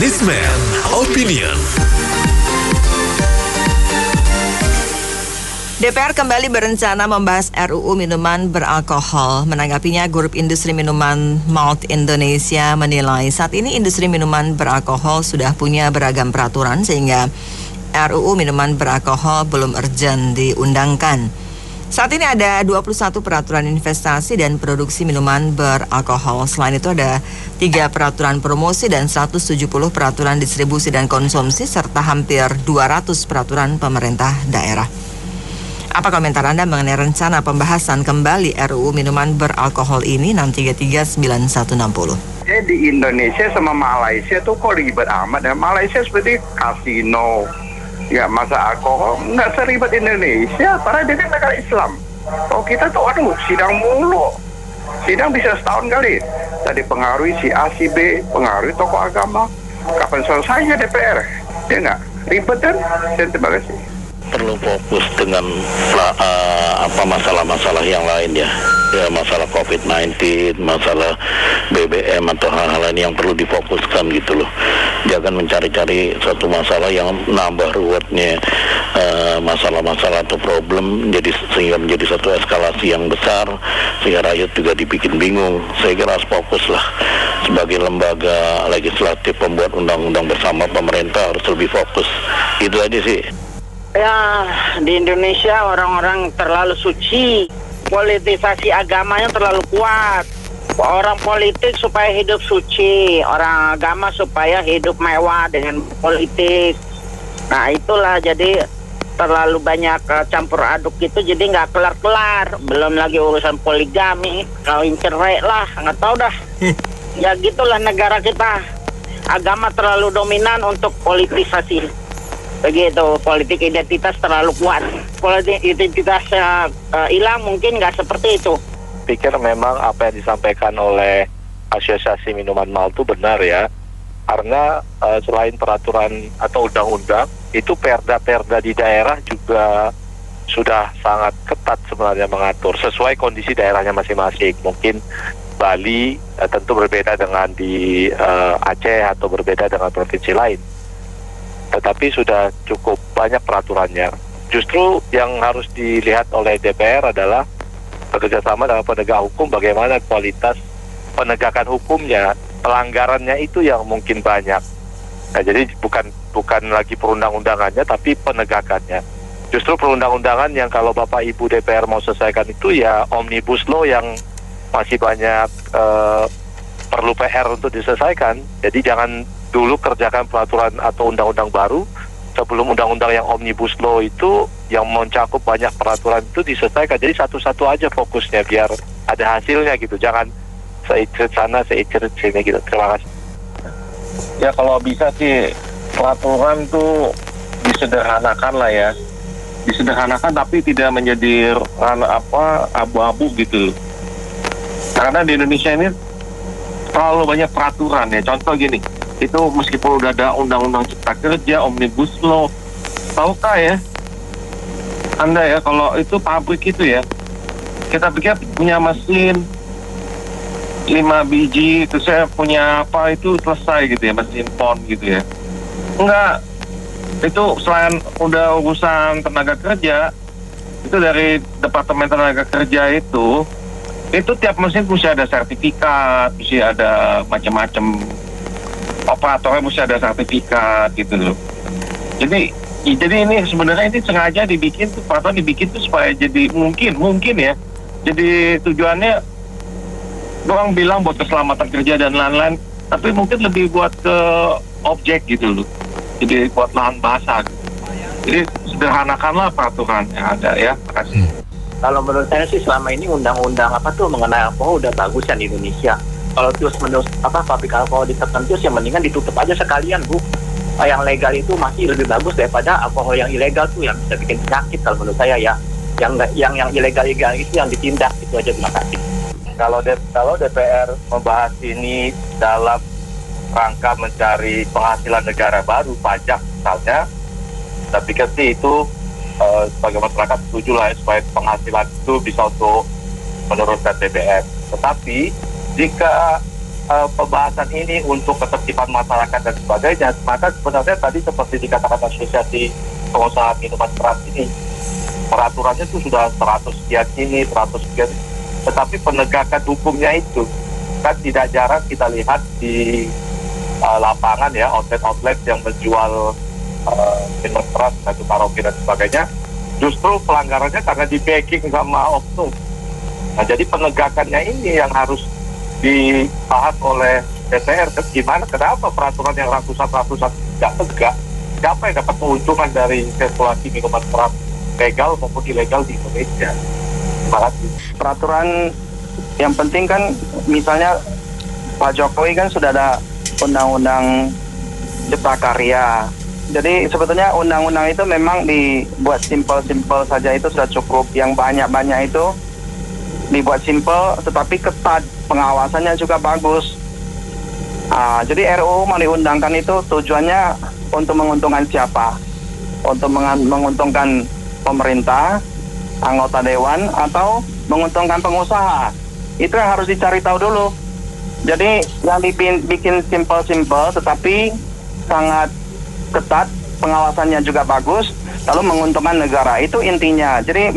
Newsman Opinion. DPR kembali berencana membahas RUU minuman beralkohol. Menanggapinya, Grup Industri Minuman Malt Indonesia menilai saat ini industri minuman beralkohol sudah punya beragam peraturan sehingga RUU minuman beralkohol belum urgent diundangkan. Saat ini ada 21 peraturan investasi dan produksi minuman beralkohol. Selain itu ada 3 peraturan promosi dan 170 peraturan distribusi dan konsumsi serta hampir 200 peraturan pemerintah daerah. Apa komentar Anda mengenai rencana pembahasan kembali RUU minuman beralkohol ini? 6339160. Di Indonesia sama Malaysia tuh kok ribet amat ya. Malaysia seperti kasino, ya masa alkohol nggak seribet Indonesia, karena dia kan negara Islam. Oh kita tuh sidang mulu, sidang bisa setahun kali. Tadi pengaruhi si A, si B, pengaruhi tokoh agama. Kapan selesainya DPR? Ya nggak ribet kan? Terima kasih. Perlu fokus dengan masalah-masalah yang lain ya masalah COVID-19, masalah BBM atau hal-hal lain yang perlu difokuskan gitu loh. Jangan mencari-cari suatu masalah yang nambah ruwetnya masalah-masalah atau problem sehingga menjadi satu eskalasi yang besar sehingga rakyat juga dibikin bingung. Saya kira harus fokus lah, sebagai lembaga legislatif pembuat undang-undang bersama pemerintah harus lebih fokus. Itu aja sih. Ya, di Indonesia orang-orang terlalu suci, politisasi agamanya terlalu kuat. Orang politik supaya hidup suci, orang agama supaya hidup mewah dengan politik. Nah itulah jadi terlalu banyak campur aduk gitu, jadi nggak kelar-kelar. Belum lagi urusan poligami, kawin cerai lah, nggak tahu dah. Ya gitulah negara kita, agama terlalu dominan untuk politisasi. Begitu, politik identitas terlalu kuat. Politik identitasnya hilang, mungkin nggak seperti itu. Pikir memang apa yang disampaikan oleh Asosiasi Minuman Malt itu benar ya. Karena selain peraturan atau undang-undang, itu perda-perda di daerah juga sudah sangat ketat sebenarnya mengatur sesuai kondisi daerahnya masing-masing. Mungkin Bali tentu berbeda dengan di Aceh atau berbeda dengan provinsi lain. Tetapi sudah cukup banyak peraturannya. Justru yang harus dilihat oleh DPR adalah bekerjasama dengan penegak hukum, bagaimana kualitas penegakan hukumnya, pelanggarannya itu yang mungkin banyak. Nah, jadi bukan lagi perundang-undangannya, tapi penegakannya. Justru perundang-undangan yang kalau Bapak Ibu DPR mau selesaikan itu ya Omnibus Law yang masih banyak perlu PR untuk diselesaikan. Jadi jangan dulu kerjakan peraturan atau undang-undang baru sebelum undang-undang yang Omnibus Law itu yang mencakup banyak peraturan itu diselesaikan. Jadi satu-satu aja fokusnya biar ada hasilnya gitu. Jangan seicet sana, seicet sini gitu. Terima kasih. Ya kalau bisa sih peraturan tuh disederhanakan lah ya. Disederhanakan tapi tidak menjadi abu-abu gitu. Karena di Indonesia ini terlalu banyak peraturan ya. Contoh gini, itu meskipun udah ada undang-undang cipta kerja, omnibus law, tahukah ya Anda ya kalau itu pabrik itu ya, kita pikir punya mesin 5 biji itu saya punya apa itu selesai gitu ya, mesin pon gitu ya. Enggak, itu selain udah urusan tenaga kerja, itu dari Departemen Tenaga Kerja itu tiap mesin mesti ada sertifikat, mesti ada macam-macam, operatornya mesti ada sertifikat gitu loh. Jadi ini sebenarnya ini sengaja dibikin tuh, peraturan dibikin tuh supaya jadi mungkin ya. Jadi tujuannya orang bilang buat keselamatan kerja dan lain-lain, tapi mungkin lebih buat ke objek gitu loh. Jadi buat lahan basah. Jadi sederhanakanlah peraturan yang ada ya. Makasih. Kalau menurut saya sih selama ini undang-undang mengenai alkohol udah bagus ya di Indonesia. Kalau terus menerus pabrik alkohol ditekan terus, yang mendingan ditutup aja sekalian, Bu. Yang legal itu masih lebih bagus daripada alkohol yang ilegal tuh yang bisa bikin penyakit kalau menurut saya ya. Yang ilegal itu yang ditindak, itu aja. Terima kasih. Kalau DPR membahas ini dalam rangka mencari penghasilan negara baru, pajak misalnya, saya pikir sih itu sebagai masyarakat setuju lah ya, supaya penghasilan itu bisa untuk menurunkan BBM. Tetapi jika pembahasan ini untuk ketertiban masyarakat dan sebagainya, maka sebenarnya tadi seperti dikatakan Asosiasi Pengusaha Minuman Keras ini, peraturannya itu sudah 100 sekian ini, 100 sekian, tetapi penegakan hukumnya itu kan tidak jarang kita lihat di lapangan ya, outlet-outlet yang menjual minuman keras, satu karaoke dan sebagainya, justru pelanggarannya karena di backing sama oknum. Nah, jadi penegakannya ini yang harus dibahas oleh DPR. Gimana, kenapa peraturan yang ratusan tidak tegak? Siapa yang dapat keuntungan dari sirkulasi minuman keras legal maupun ilegal di Indonesia? Terima kasih. Peraturan yang penting kan, misalnya Pak Jokowi kan sudah ada Undang-Undang Cipta Karya. Jadi sebetulnya undang-undang itu memang dibuat simpel-simpel saja itu sudah cukup. Yang banyak-banyak itu dibuat simpel tetapi ketat, pengawasannya juga bagus. Jadi RUU mau diundangkan itu tujuannya untuk menguntungkan siapa? Untuk menguntungkan pemerintah, anggota dewan, atau menguntungkan pengusaha? Itu yang harus dicari tahu dulu. Jadi yang dibikin simpel-simpel tetapi sangat ketat, pengawasannya juga bagus, lalu menguntungkan negara, itu intinya. Jadi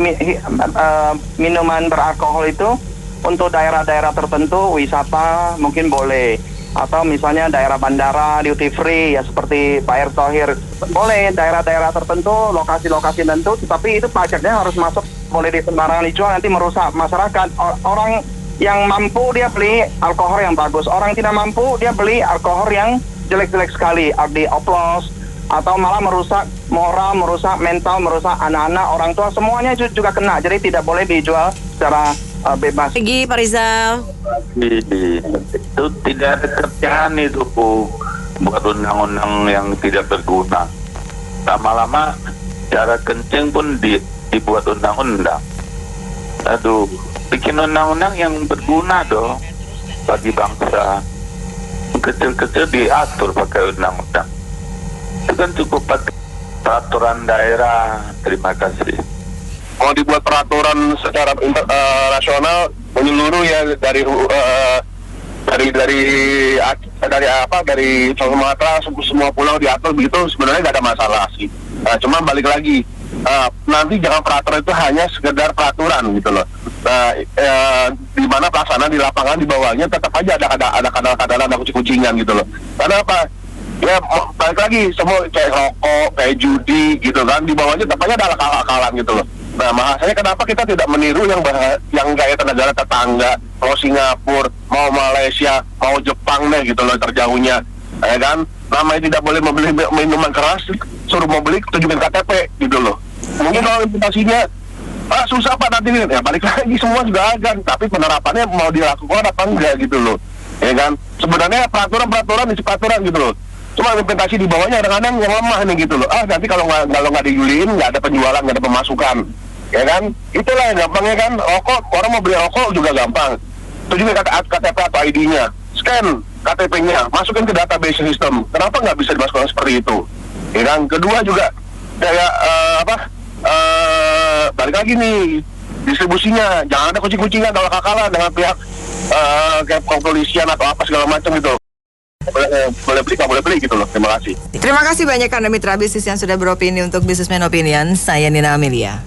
minuman beralkohol itu untuk daerah-daerah tertentu, wisata mungkin boleh, atau misalnya daerah bandara, duty free, ya seperti Pak Erick Thohir, boleh daerah-daerah tertentu, lokasi-lokasi tertentu, tetapi itu pajaknya harus masuk, boleh di sembarangan dijual, nanti merusak masyarakat. Orang yang mampu dia beli alkohol yang bagus, orang yang tidak mampu dia beli alkohol yang jelek-jelek sekali, dioplos, atau malah merusak moral, merusak mental, merusak anak-anak, orang tua, semuanya juga kena. Jadi tidak boleh dijual secara bebas. Lagi Pak Rizal. Itu tidak ada kerjaan itu, Bu, buat undang-undang yang tidak berguna. Lama-lama cara kencing pun dibuat undang-undang. Aduh, bikin undang-undang yang berguna dong bagi bangsa. Kecil-kecil diatur pakai undang-undang. Itu kan cukup pakai peraturan daerah. Terima kasih. Mau dibuat peraturan secara nasional menyeluruh ya, dari Sumatera semua pulau diatur begitu, sebenarnya nggak ada masalah sih. Cuma balik lagi, nanti jangan peraturan itu hanya sekedar peraturan gitu loh. Di mana pelaksanaan di lapangan di bawahnya tetap aja ada kadang-kadang ada kucing-kucingan gitu loh. Karena apa? Ya balik lagi, semua kayak rokok, kayak judi gitu kan, di bawahnya tetap aja ada akal-akalan gitu loh. Nah, makanya kenapa kita tidak meniru yang kayak negara tetangga, mau Singapura, mau Malaysia, mau Jepang deh gitu loh terjauhnya, ya kan? Namanya tidak boleh membeli minuman keras, suruh mau beli tunjukin KTP gitu loh. Mungkin kalau implementasinya susah Pak nanti nih, ya balik lagi semua juga akan, tapi penerapannya mau dilakukan apa enggak gitu loh, ya kan? Sebenarnya peraturan isi peraturan gitu loh. Cuma implementasi di bawahnya kadang-kadang yang lemah nih gitu loh. Nanti kalau nggak dijuliin, nggak ada penjualan, nggak ada pemasukan, ya kan? Itulah yang gampangnya kan. Rokok, orang mau beli rokok juga gampang. Tunjukin KTP atau ID-nya, scan KTP-nya, masukin ke database system. Kenapa nggak bisa dimasukkan seperti itu? Ya kan? Kedua juga kayak balik lagi nih, distribusinya jangan ada kucing-kucingan atau kakalan dengan pihak kayak kepolisian atau apa segala macam gitu. Boleh beli, nggak boleh beli gitu loh. Terima kasih. Terima kasih banyak Anda mitra bisnis yang sudah beropini untuk Businessman Opinion. Saya Nina Amelia.